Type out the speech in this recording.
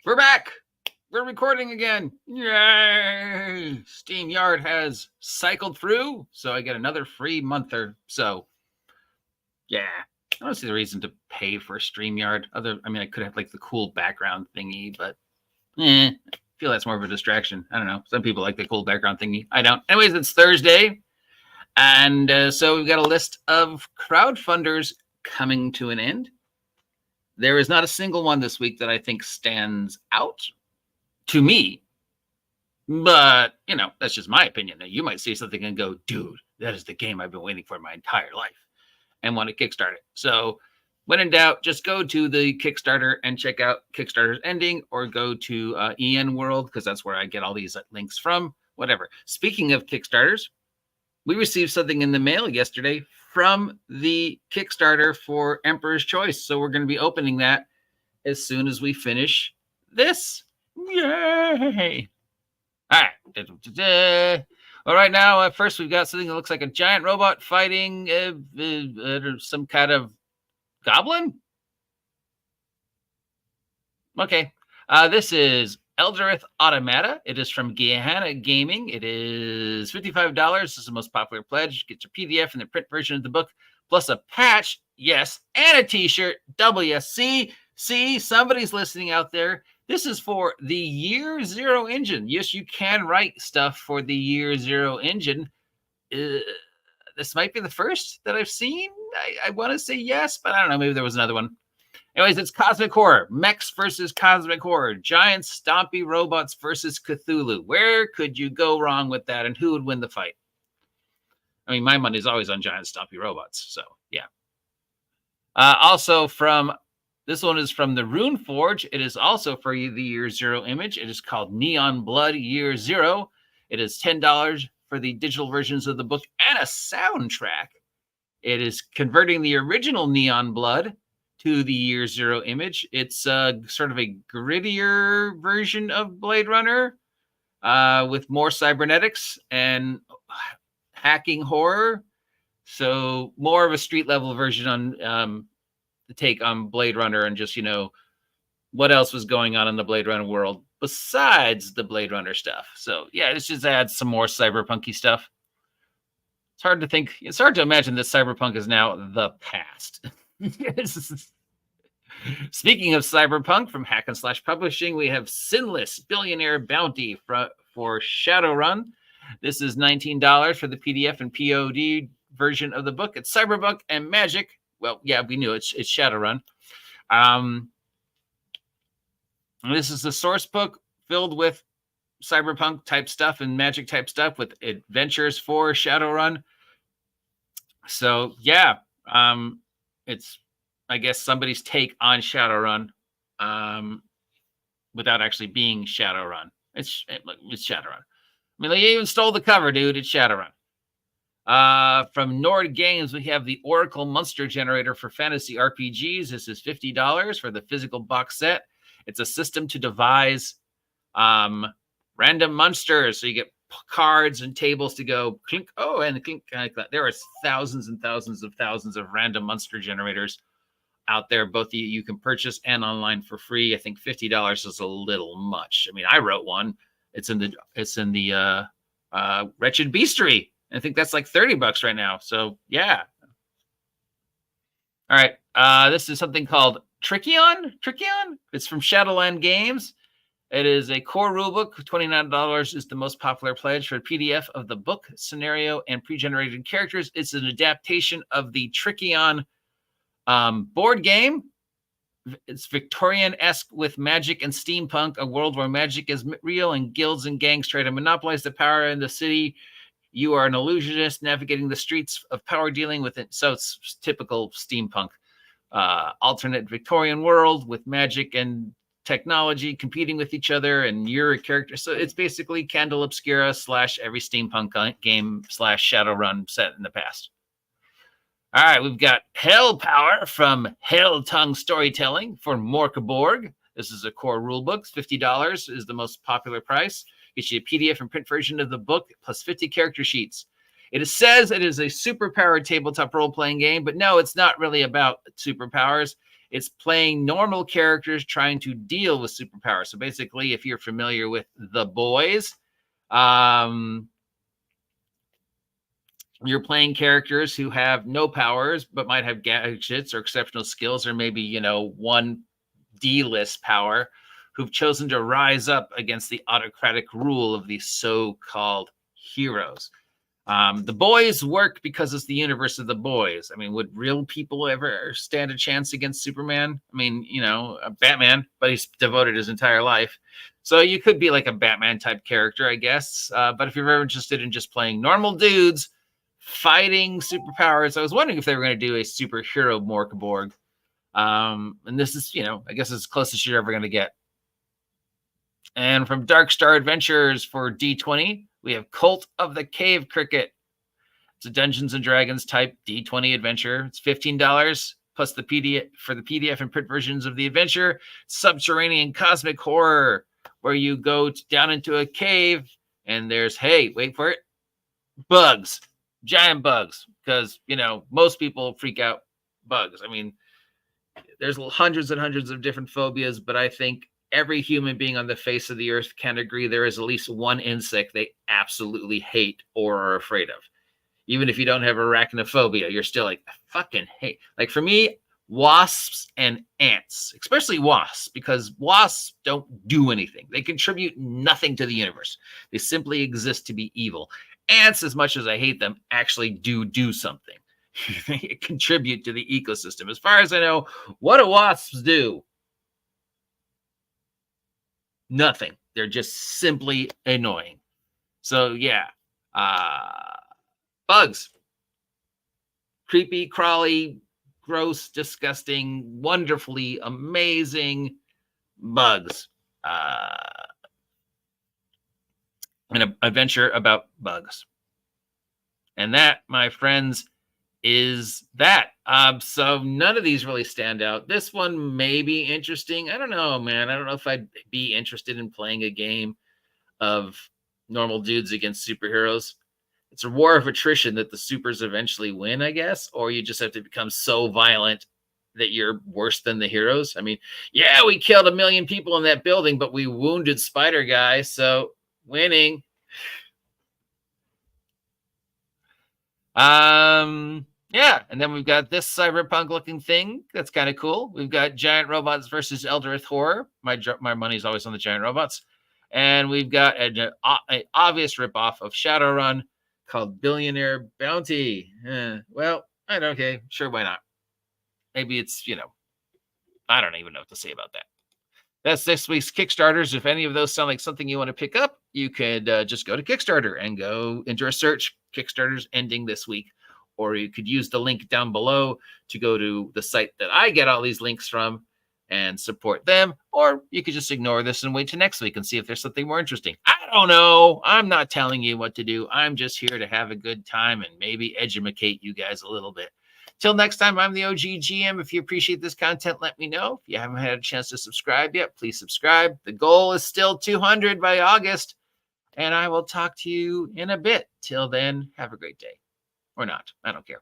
We're back. We're recording again. Yay! SteamYard has cycled through, so I get another free month or so. Yeah, I don't see the reason to pay for StreamYard. I could have like the cool background thingy, but I feel that's more of a distraction. I don't know. Some people like the cool background thingy. I don't. Anyways, it's Thursday, and so we've got a list of crowdfunders coming to an end. There is not a single one this week that I think stands out to me, but that's just my opinion. Now, you might see something and go, dude, that is the game I've been waiting for my entire life, and want to kickstart it. So when in doubt, just go to the Kickstarter and check out Kickstarter's ending, or go to EN World, because that's where I get all these links from, whatever. Speaking of Kickstarters, we received something in the mail yesterday from the Kickstarter for Emperor's Choice. So we're going to be opening that as soon as we finish this. Yay! All right. Well, right now, first we've got something that looks like a giant robot fighting some kind of goblin. Okay. This is Eldarith Automata. It is from Gehenna Gaming. It is $55. This is the most popular pledge. Get your PDF and the print version of the book, plus a patch, yes, and a t-shirt. WSC. See, somebody's listening out there. This is for the Year Zero engine. Yes, you can write stuff for the Year Zero engine. This might be the first that I've seen. I want to say yes, but I don't know. Maybe there was another one. Anyways, it's Cosmic Horror. Mechs versus Cosmic Horror. Giant stompy robots versus Cthulhu. Where could you go wrong with that, and who would win the fight? I mean, my money's always on giant stompy robots, so yeah. Also this one is from the Rune Forge. It is also for the Year Zero image. It is called Neon Blood Year Zero. It is $10 for the digital versions of the book and a soundtrack. It is converting the original Neon Blood to the Year Zero image. It's sort of a grittier version of Blade Runner with more cybernetics and hacking horror. So more of a street level version on the take on Blade Runner, and just, what else was going on in the Blade Runner world besides the Blade Runner stuff. So yeah, it just adds some more cyberpunky stuff. It's hard to imagine that cyberpunk is now the past. Speaking of cyberpunk, from Hack and Slash Publishing, we have Sinless Billionaire Bounty for Shadowrun. This is $19 for the PDF and POD version of the book. It's cyberpunk and magic. Well, yeah, we knew it's Shadowrun. This is the source book filled with cyberpunk type stuff and magic type stuff with adventures for Shadowrun. So yeah, it's, I guess, somebody's take on Shadowrun without actually being Shadowrun. It's Shadowrun. I mean, they even stole the cover, dude. It's Shadowrun. From Nord Games, we have the Oracle Monster Generator for fantasy RPGs. This is $50 for the physical box set. It's a system to devise random monsters. So you get cards and tables to go clink. Oh, and clink. There are thousands and thousands of random monster generators out there. Both you can purchase and online for free. I think $50 is a little much. I mean, I wrote one. It's in the Wretched Beastery. I think that's like $30 right now. So yeah. All right. This is something called Trickion. It's from Shadowland Games. It is a core rulebook. $29 is the most popular pledge for a PDF of the book, scenario, and pre-generated characters. It's an adaptation of the Trickion board game. It's Victorian-esque with magic and steampunk, a world where magic is real and guilds and gangs try to monopolize the power in the city. You are an illusionist navigating the streets of power, dealing with it. So it's typical steampunk, alternate Victorian world with magic and technology competing with each other, and you're a character. So it's basically Candle Obscura / every steampunk game / Shadowrun set in the past. All right, we've got Hell Power from Hell Tongue Storytelling for Morkborg. This is a core rulebook. $50 is the most popular price. Gets you a PDF and print version of the book, plus 50 character sheets. It says it is a superpowered tabletop role-playing game, but no, it's not really about superpowers. It's playing normal characters trying to deal with superpowers. So basically, if you're familiar with The Boys, you're playing characters who have no powers, but might have gadgets or exceptional skills, or maybe, you know, one D-list power, who've chosen to rise up against the autocratic rule of these so-called heroes. The Boys work because it's the universe of The Boys. I mean, would real people ever stand a chance against Superman? I mean, you know, Batman, but he's devoted his entire life. So you could be like a Batman type character, I guess. But if you're ever interested in just playing normal dudes fighting superpowers, I was wondering if they were going to do a superhero Morkborg. And this is, you know, I guess as close as you're ever going to get. And from Dark Star Adventures for D20, we have Cult of the Cave Cricket. It's a Dungeons and Dragons type D20 adventure. It's $15 plus the PDF for the PDF and print versions of the adventure. Subterranean cosmic horror, where you go down into a cave and there's, hey, wait for it, bugs, giant bugs, because, you know, most people freak out bugs. I mean, there's hundreds and hundreds of different phobias, but I think every human being on the face of the earth can agree there is at least one insect they absolutely hate or are afraid of. Even if you don't have arachnophobia, you're still like, I fucking hate. Like for me, wasps and ants, especially wasps, because wasps don't do anything. They contribute nothing to the universe. They simply exist to be evil. Ants, as much as I hate them, actually do something. They contribute to the ecosystem. As far as I know, what do wasps do? Nothing. They're just simply annoying. So yeah, bugs, creepy, crawly, gross, disgusting, wonderfully amazing bugs. An adventure about bugs. And that, my friends, is that. So none of these really stand out. This one may be interesting. I don't know, man. I don't know if I'd be interested in playing a game of normal dudes against superheroes. It's a war of attrition that the supers eventually win, I guess, or you just have to become so violent that you're worse than the heroes. I mean, yeah, we killed 1 million people in that building, but we wounded Spider Guy, so winning. Yeah, and then we've got this cyberpunk looking thing that's kind of cool. We've got giant robots versus Eldritch horror. My money's always on the giant robots. And we've got an obvious ripoff of Shadowrun called Billionaire Bounty. Well, okay, sure, why not? Maybe it's, you know, I don't even know what to say about that. That's this week's Kickstarters. If any of those sound like something you want to pick up, you could just go to Kickstarter and go enter a search. Kickstarter's ending this week. Or you could use the link down below to go to the site that I get all these links from and support them. Or you could just ignore this and wait till next week and see if there's something more interesting. I don't know. I'm not telling you what to do. I'm just here to have a good time and maybe educate you guys a little bit. Till next time, I'm the OG GM. If you appreciate this content, let me know. If you haven't had a chance to subscribe yet, please subscribe. The goal is still 200 by August. And I will talk to you in a bit. Till then, have a great day. Or not. I don't care.